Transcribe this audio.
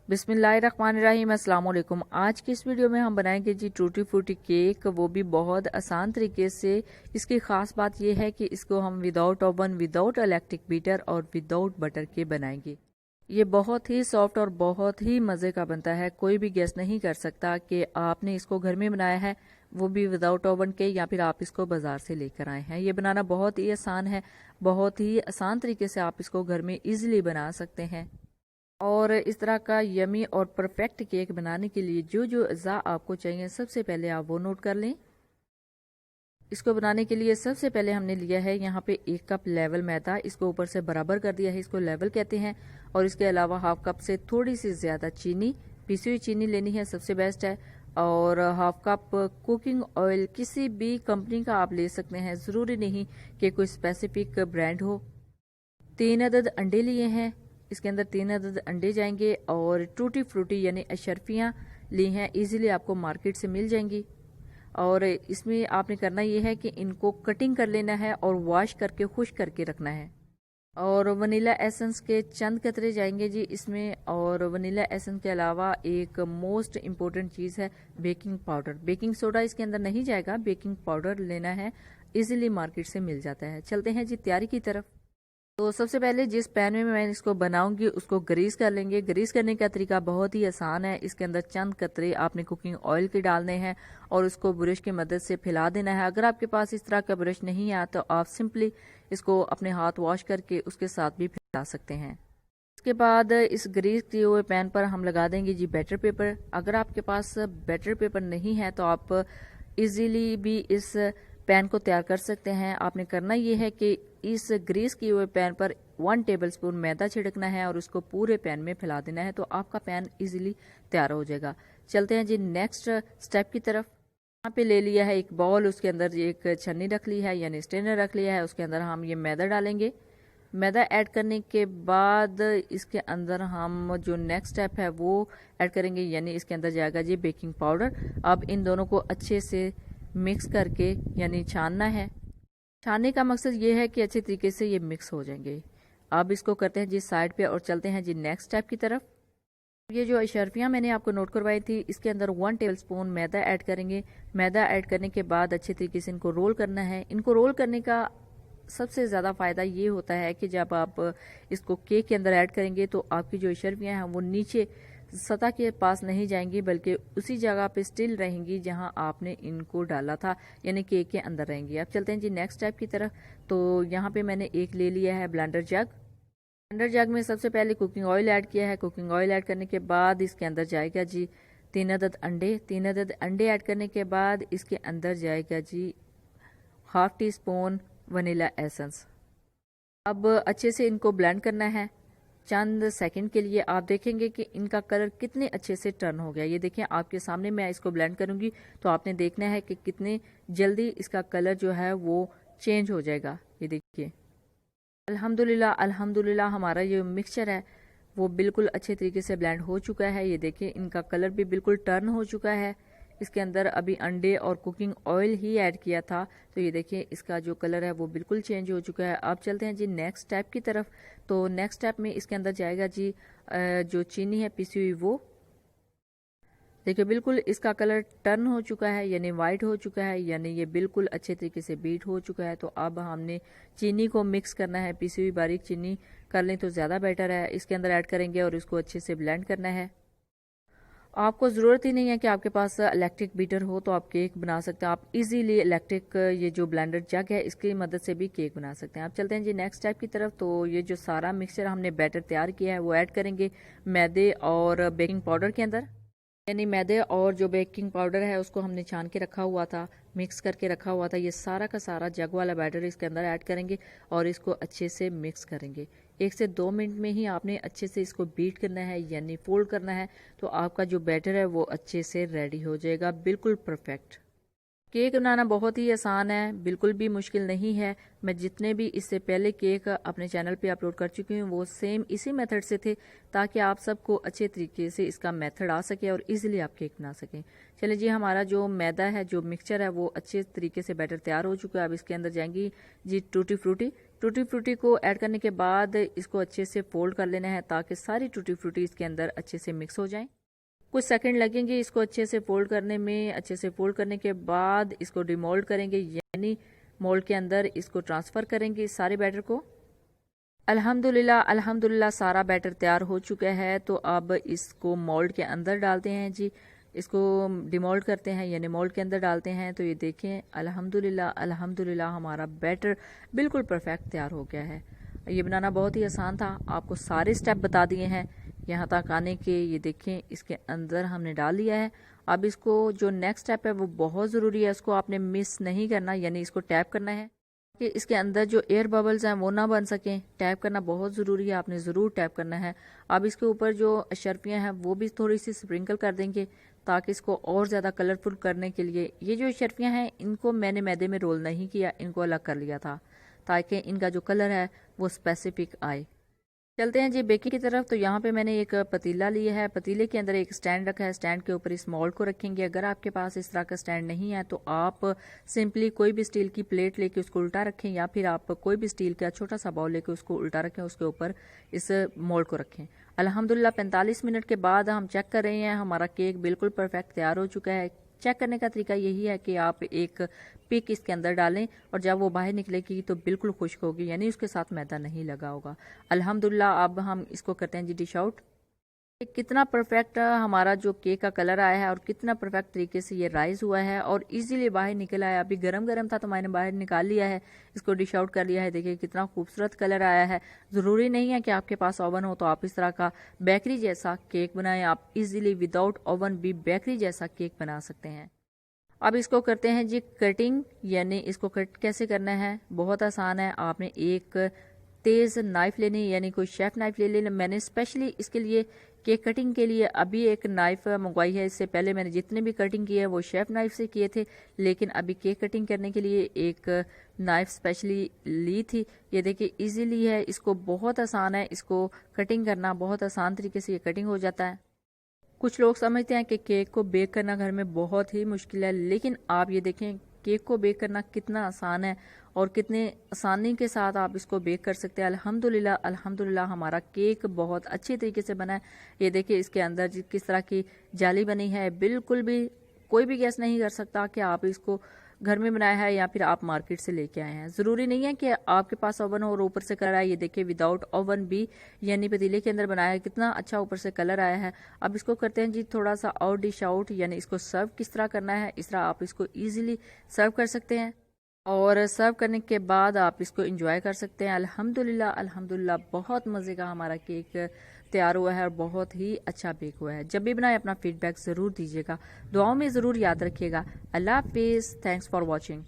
बिस्मिल्लाहिर्रहमानिर्रहीम, अस्सलाम वालेकुम। आज की इस वीडियो में हम बनाएंगे जी टूटी फ्रूटी केक, वो भी बहुत आसान तरीके से। इसकी ख़ास बात यह है कि इसको हम without oven, without electric beater और विदाउट बटर के बनाएंगे। ये बहुत ही सॉफ्ट और बहुत ही मज़े का बनता है। कोई भी गेस नहीं कर सकता कि आपने इसको घर में बनाया है, वो भी विदाउट ओवन के, या फिर आप इसको बाज़ार से लेकर आए हैं। ये बनाना बहुत ही आसान है, बहुत ही आसान तरीके से आप इसको घर में ईजिली बना सकते हैं। और इस तरह का यमी और परफेक्ट केक बनाने के लिए जो जो अज़ा आपको चाहिए, सबसे पहले आप वो नोट कर लें। इसको बनाने के लिए सबसे पहले हमने लिया है यहाँ पे 1 कप लेवल मैदा, इसको ऊपर से बराबर कर दिया है, इसको लेवल कहते हैं। और इसके अलावा हाफ कप से थोड़ी सी ज़्यादा चीनी, पिसी हुई चीनी लेनी है, सबसे बेस्ट है। और हाफ कप कुकिंग ऑयल, किसी भी कंपनी का आप ले सकते हैं, ज़रूरी नहीं कि कोई स्पेसिफिक ब्रांड हो। 3 अदद अंडे लिए हैं, इसके अंदर 3 अदद अंडे जाएंगे। और टूटी फ्रूटी यानी अशरफियाँ ली हैं, इजीली आपको मार्केट से मिल जाएंगी। और इसमें आपने करना ये है कि इनको कटिंग कर लेना है और वॉश करके खुश्क करके रखना है। और वनीला एसेंस के चंद कतरे जाएंगे जी इसमें। और वनीला एसेंस के अलावा एक मोस्ट इम्पोर्टेंट चीज़ है बेकिंग पाउडर। बेकिंग सोडा इसके अंदर नहीं जाएगा, बेकिंग पाउडर लेना है, इजीली मार्केट से मिल जाता है। चलते हैं जी तैयारी की तरफ। तो सबसे पहले जिस पैन में मैं इसको बनाऊंगी उसको ग्रीस कर लेंगे। ग्रीस करने का तरीका बहुत ही आसान है। इसके अंदर चंद कतरे आपने कुकिंग ऑयल के डालने हैं और उसको ब्रश की मदद से फैला देना है। अगर आपके पास इस तरह का ब्रश नहीं है तो आप सिंपली इसको अपने हाथ वॉश करके उसके साथ भी फैला सकते हैं। इसके बाद इस ग्रीस किए हुए पैन पर हम लगा देंगे जी बैटर पेपर। अगर आपके पास बैटर पेपर नहीं है तो आप इजीली भी इस पैन को तैयार कर सकते हैं। आपने करना ये है कि इस ग्रीस किए हुए पैन पर 1 टेबलस्पून मैदा छिड़कना है और उसको पूरे पैन में फैला देना है, तो आपका पैन इजीली तैयार हो जाएगा। चलते हैं जी नेक्स्ट स्टेप की तरफ। यहाँ पे ले लिया है एक बाउल, उसके अंदर एक छन्नी रख ली है यानी स्ट्रेनर रख लिया है, उसके अंदर हम ये मैदा डालेंगे। मैदा ऐड करने के बाद इसके अंदर हम जो नेक्स्ट स्टेप है वो ऐड करेंगे, यानी इसके अंदर जाएगा जी बेकिंग पाउडर। अब इन दोनों को अच्छे से मिक्स करके यानी छानना है। छानने का मकसद ये है कि अच्छे तरीके से ये मिक्स हो जाएंगे। अब इसको करते हैं जी साइड पे और चलते हैं जी नेक्स्ट स्टेप की तरफ। ये जो अशरफियाँ मैंने आपको नोट करवाई थी, इसके अंदर 1 टेबलस्पून मैदा ऐड करेंगे। मैदा ऐड करने के बाद अच्छे तरीके से इनको रोल करना है। इनको रोल करने का सबसे ज़्यादा फ़ायदा ये होता है कि जब आप इसको केक के अंदर ऐड करेंगे तो आपकी जो अशरफियाँ हैं वो नीचे सतह के पास नहीं जाएंगी, बल्कि उसी जगह पे स्टिल रहेंगी जहां आपने इनको डाला था, यानी केक के अंदर रहेंगी। अब चलते हैं जी नेक्स्ट स्टेप की तरफ। तो यहाँ पे मैंने एक ले लिया है ब्लेंडर जग। ब्लेंडर जग में सबसे पहले कुकिंग ऑयल ऐड किया है। कुकिंग ऑयल ऐड करने के बाद इसके अंदर जाएगा जी 3 अदद अंडे। 3 अदद अंडे ऐड करने के बाद इसके अंदर जाएगा जी half teaspoon vanilla essence. अब अच्छे से इनको ब्लेंड करना है चंद सेकंड के लिए। आप देखेंगे कि इनका कलर कितने अच्छे से टर्न हो गया। ये देखें आपके सामने, मैं इसको ब्लेंड करूंगी तो आपने देखना है कि कितने जल्दी इसका कलर जो है वो चेंज हो जाएगा। ये देखिए अल्हम्दुलिल्लाह अल्हम्दुलिल्लाह हमारा ये मिक्सचर है वो बिल्कुल अच्छे तरीके से ब्लेंड हो चुका है। ये देखिए इनका कलर भी बिल्कुल टर्न हो चुका है। इसके अंदर अभी अंडे और कुकिंग ऑयल ही ऐड किया था, तो ये देखिए इसका जो कलर है वो बिल्कुल चेंज हो चुका है। अब चलते हैं जी नेक्स्ट स्टेप की तरफ। तो नेक्स्ट स्टेप में इसके अंदर जाएगा जी जो चीनी है पिसी हुई, वो देखिए बिल्कुल इसका कलर टर्न हो चुका है, यानी वाइट हो चुका है, यानी ये बिल्कुल अच्छे तरीके से बीट हो चुका है। तो अब हमने चीनी को मिक्स करना है। पिसी हुई बारीक चीनी कर लें तो ज़्यादा बेटर है। इसके अंदर ऐड करेंगे और इसको अच्छे से ब्लेंड करना है। आपको ज़रूरत ही नहीं है कि आपके पास इलेक्ट्रिक बीटर हो तो आप केक बना सकते हैं। आप इजीली इलेक्ट्रिक ये जो ब्लेंडर जग है इसकी मदद से भी केक बना सकते हैं। आप चलते हैं जी नेक्स्ट स्टेप की तरफ। तो ये जो सारा मिक्सचर हमने बैटर तैयार किया है वो ऐड करेंगे मैदे और बेकिंग पाउडर के अंदर। यानी मैदे और जो बेकिंग पाउडर है उसको हमने छान के रखा हुआ था, मिक्स करके रखा हुआ था, ये सारा का सारा जग वाला बैटर इसके अंदर ऐड करेंगे और इसको अच्छे से मिक्स करेंगे। 1 से 2 मिनट में ही आपने अच्छे से इसको बीट करना है यानी फोल्ड करना है, तो आपका जो बैटर है वो अच्छे से रेडी हो जाएगा, बिल्कुल परफेक्ट। केक बनाना बहुत ही आसान है, बिल्कुल भी मुश्किल नहीं है। मैं जितने भी इससे पहले केक अपने चैनल पे अपलोड कर चुकी हूँ वो सेम इसी मेथड से थे, ताकि आप सबको अच्छे तरीके से इसका मेथड आ सके और इजीली आप केक बना सकें। चलिए जी हमारा जो मैदा है, जो मिक्सचर है वो अच्छे तरीके से बैटर तैयार हो चुका है। अब इसके अंदर जाएंगी जी टूटी फ्रूटी। टूटी फ्रूटी को ऐड करने के बाद इसको अच्छे से फोल्ड कर लेना है ताकि सारी टूटी फ्रूटी इसके अंदर अच्छे से मिक्स हो जाए। कुछ सेकंड लगेंगे इसको अच्छे से फोल्ड करने में। अच्छे से फोल्ड करने के बाद इसको डिमोल्ड करेंगे, यानी मोल्ड के अंदर इसको ट्रांसफ़र करेंगे इस सारे बैटर को। अल्हम्दुलिल्लाह सारा बैटर तैयार हो चुका है। तो अब इसको मोल्ड के अंदर डालते हैं जी। इसको डिमोल्ड करते हैं यानी मोल्ड के अंदर डालते हैं। तो ये देखें अल्हम्दुलिल्लाह हमारा बैटर बिल्कुल परफेक्ट तैयार हो गया है। ये बनाना बहुत ही आसान था, आपको सारे स्टेप बता दिए हैं यहाँ तक आने के। ये देखें इसके अंदर हमने डाल दिया है। अब इसको जो नेक्स्ट स्टेप है वो बहुत ज़रूरी है, इसको आपने मिस नहीं करना, यानी इसको टैप करना है कि इसके अंदर जो एयर बबल्स हैं वो ना बन सकें। टैप करना बहुत ज़रूरी है, आपने ज़रूर टैप करना है। अब इसके ऊपर जो अशरफियाँ हैं वो भी थोड़ी सी स्प्रिंकल कर देंगे ताकि इसको और ज़्यादा कलरफुल करने के लिए। ये जो अशरफियाँ हैं इनको मैंने मैदे में रोल नहीं किया, इनको अलग कर लिया था ताकि इनका जो कलर है वो स्पेसिफिक आए। चलते हैं जी बेकिंग की तरफ। तो यहाँ पे मैंने एक पतीला लिया है, पतीले के अंदर एक स्टैंड रखा है, स्टैंड के ऊपर इस मोल्ड को रखेंगे। अगर आपके पास इस तरह का स्टैंड नहीं है तो आप सिंपली कोई भी स्टील की प्लेट लेके उसको उल्टा रखें, या फिर आप कोई भी स्टील का छोटा सा बाउल लेके उसको उल्टा रखें, उसके ऊपर इस मोल्ड को रखें। अल्हम्दुलिल्लाह 45 मिनट के बाद हम चेक कर रहे हैं, हमारा केक बिल्कुल परफेक्ट तैयार हो चुका है। चेक करने का तरीका यही है कि आप एक पिक इसके अंदर डालें और जब वो बाहर निकलेगी तो बिल्कुल खुश्क होगी, यानी उसके साथ मैदा नहीं लगा होगा। अल्हम्दुलिल्लाह अब हम इसको करते हैं जी डिश आउट। कितना परफेक्ट हमारा जो केक का कलर आया है और कितना परफेक्ट तरीके से ये राइज हुआ है और इजीली बाहर निकल आया। अभी गरम गरम था तो मैंने बाहर निकाल लिया है, इसको डिश आउट कर लिया है। देखिए कितना खूबसूरत कलर आया है। ज़रूरी नहीं है कि आपके पास ओवन हो तो आप इस तरह का बेकरी जैसा केक बनाएं, आप इजीली विदाउट ओवन भी बेकरी जैसा केक बना सकते हैं। अब इसको करते हैं जी कटिंग, यानी इसको कट कैसे करना है बहुत आसान है। आपने एक तेज़ नाइफ लेनी है, यानी कोई शेफ नाइफ ले लेना। मैंने स्पेशली इसके लिए केक कटिंग के लिए अभी एक नाइफ मंगवाई है। इससे पहले मैंने जितने भी कटिंग किए हैं वो शेफ नाइफ से किए थे, लेकिन अभी केक कटिंग करने के लिए एक नाइफ स्पेशली ली थी। ये देखिए इजीली है, इसको बहुत आसान है, इसको कटिंग करना बहुत आसान तरीके से ये कटिंग हो जाता है। कुछ लोग समझते हैं कि केक को बेक करना घर में बहुत ही मुश्किल है, लेकिन आप ये देखें केक को बेक करना कितना आसान है और कितने आसानी के साथ आप इसको बेक कर सकते हैं। अल्हम्दुलिल्लाह हमारा केक बहुत अच्छे तरीके से बना है। ये देखिए इसके अंदर किस तरह की जाली बनी है, बिल्कुल भी कोई भी गेस नहीं कर सकता कि आप इसको घर में बनाया है या फिर आप मार्केट से लेके आए हैं। ज़रूरी नहीं है कि आपके पास ओवन हो और ऊपर से कलर आए। ये देखिए विदाउट ओवन भी यानी पतीले के अंदर बनाया है, कितना अच्छा ऊपर से कलर आया है। अब इसको करते हैं जी थोड़ा सा और डिश आउट, यानी इसको सर्व किस तरह करना है। इस तरह आप इसको ईजिली सर्व कर सकते हैं और सर्व करने के बाद आप इसको एंजॉय कर सकते हैं। अल्हम्दुलिल्लाह बहुत मज़े का हमारा केक तैयार हुआ है और बहुत ही अच्छा बेक हुआ है। जब भी बनाए अपना फीडबैक ज़रूर दीजिएगा, दुआओं में ज़रूर याद रखिएगा। अल्लाह हाफिज़, थैंक्स फॉर वॉचिंग।